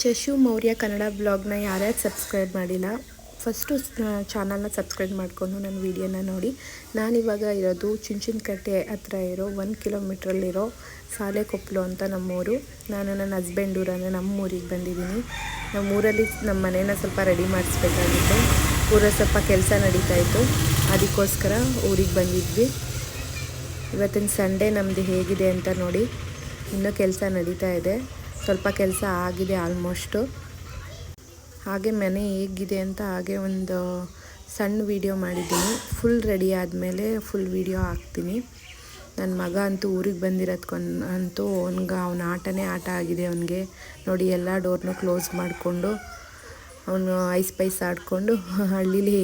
ಚಶು ಮೌರ್ಯ ಕನ್ನಡ ಬ್ಲಾಗ್ನ ಯಾರ್ಯಾರು ಸಬ್ಸ್ಕ್ರೈಬ್ ಮಾಡಿಲ್ಲ ಫಸ್ಟು ಚಾನಲ್ನ ಸಬ್ಸ್ಕ್ರೈಬ್ ಮಾಡಿಕೊಂಡು ನನ್ನ ವೀಡಿಯೋನ ನೋಡಿ. ನಾನಿವಾಗ ಇರೋದು ಚುಂಚನಕಟ್ಟೆ ಹತ್ರ ಇರೋ 1 ಕಿಲೋಮೀಟ್ರಲ್ಲಿರೋ ಸಾಲೆಕೊಪ್ಪಲು ಅಂತ ನಮ್ಮೂರು. ನಾನು ನನ್ನ ಹಸ್ಬೆಂಡ್ ಊರಲ್ಲಿ ನಮ್ಮೂರಿಗೆ ಬಂದಿದ್ದೀನಿ. ನಮ್ಮೂರಲ್ಲಿ ನಮ್ಮ ಮನೇನ ಸ್ವಲ್ಪ ರೆಡಿ ಮಾಡಿಸ್ಬೇಕಾಗಿತ್ತು. ಊರಲ್ಲಿ ಸ್ವಲ್ಪ ಕೆಲಸ ನಡೀತಾಯಿತ್ತು, ಅದಕ್ಕೋಸ್ಕರ ಊರಿಗೆ ಬಂದಿದ್ವಿ. ಇವತ್ತಿನ ಸಂಡೇ ನಮ್ಮದು ಹೇಗಿದೆ ಅಂತ ನೋಡಿ. ಇನ್ನೂ ಕೆಲಸ ನಡೀತಾ ಇದೆ, ಸ್ವಲ್ಪ ಕೆಲಸ ಆಗಿದೆ ಆಲ್ಮೋಸ್ಟು. ಹಾಗೆ ಮನೆ ಹೇಗಿದೆ ಅಂತ ಹಾಗೆ ಒಂದು ಸಣ್ಣ ವೀಡಿಯೋ ಮಾಡಿದ್ದೀನಿ. ಫುಲ್ ರೆಡಿ ಆದಮೇಲೆ ಫುಲ್ ವೀಡಿಯೋ ಹಾಕ್ತೀನಿ. ನನ್ನ ಮಗ ಅಂತೂ ಊರಿಗೆ ಬಂದಿರೋದಕ್ಕಂತೂ ಅವನ ಆಟನೇ ಆಟ ಆಗಿದೆ ಅವನಿಗೆ. ನೋಡಿ, ಎಲ್ಲ ಡೋರ್ನೂ ಕ್ಲೋಸ್ ಮಾಡಿಕೊಂಡು ಅವನು ಐಸ್ ಆಡಿಕೊಂಡು ಹಳ್ಳೀಲಿ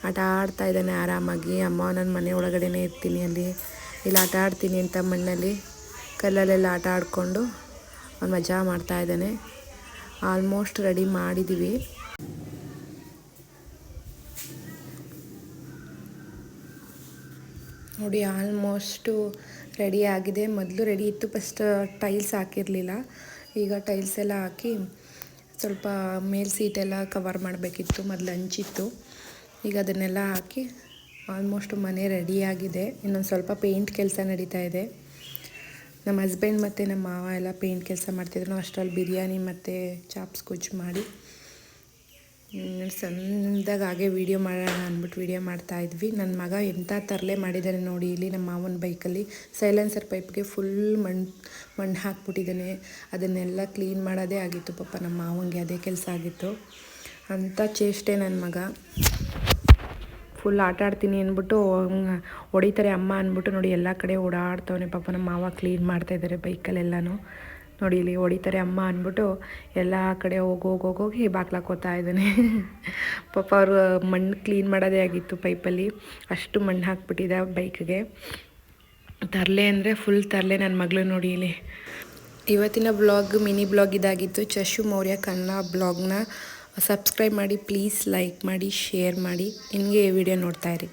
ಆಟ ಆಡ್ತಾ ಇದ್ದಾನೆ ಆರಾಮಾಗಿ. ಅಮ್ಮ ನನ್ನ ಮನೆ ಒಳಗಡೆನೇ ಇರ್ತೀನಿ, ಇಲ್ಲಿ ಆಟ ಆಡ್ತೀನಿ ಅಂತ ಮಣ್ಣಲ್ಲಿ ಕಲ್ಲಲ್ಲೆಲ್ಲ ಆಟ ಆಡಿಕೊಂಡು ಅವ್ನು ಮಜಾ ಮಾಡ್ತಾ ಇದ್ದಾನೆ. ಆಲ್ಮೋಸ್ಟ್ ರೆಡಿ ಮಾಡಿದ್ದೀವಿ. ನೋಡಿ, ಆಲ್ಮೋಸ್ಟು ರೆಡಿ ಆಗಿದೆ. ಮೊದಲು ರೆಡಿ ಇತ್ತು, ಫಸ್ಟ್ ಟೈಲ್ಸ್ ಹಾಕಿರಲಿಲ್ಲ. ಈಗ ಟೈಲ್ಸ್ ಎಲ್ಲ ಹಾಕಿ ಸ್ವಲ್ಪ ಮೇಲ್ ಸೀಟೆಲ್ಲ ಕವರ್ ಮಾಡಬೇಕಿತ್ತು. ಮೊದಲು ಹಂಚಿತ್ತು, ಈಗ ಅದನ್ನೆಲ್ಲ ಹಾಕಿ ಆಲ್ಮೋಸ್ಟು ಮನೆ ರೆಡಿಯಾಗಿದೆ. ಇನ್ನೊಂದು ಸ್ವಲ್ಪ ಪೇಂಟ್ ಕೆಲಸ ನಡೀತಾ ಇದೆ. ನಮ್ಮ ಹಸ್ಬೆಂಡ್ ಮತ್ತು ನಮ್ಮ ಮಾವ ಎಲ್ಲ ಪೇಂಟ್ ಕೆಲಸ ಮಾಡ್ತಿದ್ರು. ಅಷ್ಟರಲ್ಲಿ ಬಿರಿಯಾನಿ ಮತ್ತು ಚಾಪ್ಸ್ ಗೊಜ್ಜು ಮಾಡಿ ಸಣ್ಣದಾಗ ಹಾಗೆ ವೀಡಿಯೋ ಮಾಡೋಣ ಅಂದ್ಬಿಟ್ಟು ವೀಡಿಯೋ ಮಾಡ್ತಾಯಿದ್ವಿ. ನನ್ನ ಮಗ ಎಂಥ ತರಲೆ ಮಾಡಿದ್ದಾನೆ ನೋಡಿ. ಇಲ್ಲಿ ನಮ್ಮ ಮಾವನ ಬೈಕಲ್ಲಿ ಸೈಲೆನ್ಸರ್ ಪೈಪ್ಗೆ ಫುಲ್ ಮಣ್ಣು ಹಾಕ್ಬಿಟ್ಟಿದ್ದಾನೆ. ಅದನ್ನೆಲ್ಲ ಕ್ಲೀನ್ ಮಾಡೋದೇ ಆಗಿತ್ತು ಪಾಪ ನಮ್ಮ ಮಾವನಿಗೆ, ಅದೇ ಕೆಲಸ ಆಗಿತ್ತು. ಅಂಥ ಚೇಷ್ಟೆ ನನ್ನ ಮಗ. ಫುಲ್ ಆಟ ಆಡ್ತೀನಿ ಅಂದ್ಬಿಟ್ಟು ಹೊಡಿತಾರೆ ಅಮ್ಮ ಅಂದ್ಬಿಟ್ಟು ನೋಡಿ ಎಲ್ಲ ಕಡೆ ಓಡಾಡ್ತವನೆ. ಪಾಪ ನಮ್ಮ ಮಾವ ಕ್ಲೀನ್ ಮಾಡ್ತಾಯಿದ್ದಾರೆ ಬೈಕಲ್ಲೆಲ್ಲನೂ. ನೋಡಿ, ಇಲ್ಲಿ ಹೊಡಿತಾರೆ ಅಮ್ಮ ಅಂದ್ಬಿಟ್ಟು ಎಲ್ಲ ಕಡೆ ಹೋಗಿ ಬಾಗ್ಲಾಕೋತಾ ಇದ್ದಾನೆ. ಪಾಪ ಅವರು ಮಣ್ಣು ಕ್ಲೀನ್ ಮಾಡೋದೇ ಆಗಿತ್ತು ಪೈಪಲ್ಲಿ, ಅಷ್ಟು ಮಣ್ಣು ಹಾಕ್ಬಿಟ್ಟಿದ್ದ ಬೈಕ್ಗೆ. ತರಲೆ ಅಂದರೆ ಫುಲ್ ತರಲೆ ನನ್ನ ಮಗಳು. ನೋಡಿ ಇಲ್ಲಿ ಇವತ್ತಿನ ಬ್ಲಾಗ್ ಮಿನಿ ಬ್ಲಾಗ್ ಇದಾಗಿತ್ತು. ಚಶು ಮೌರ್ಯ ಕನ್ನಡ ಬ್ಲಾಗ್ನ ಸಬ್ಸ್ಕ್ರೈಬ್ ಮಾಡಿ, ಪ್ಲೀಸ್ ಲೈಕ್ ಮಾಡಿ, ಶೇರ್ ಮಾಡಿ. ನಿಮಗೆ ಈ ವಿಡಿಯೋ ನೋಡ್ತಾಯಿರಿ.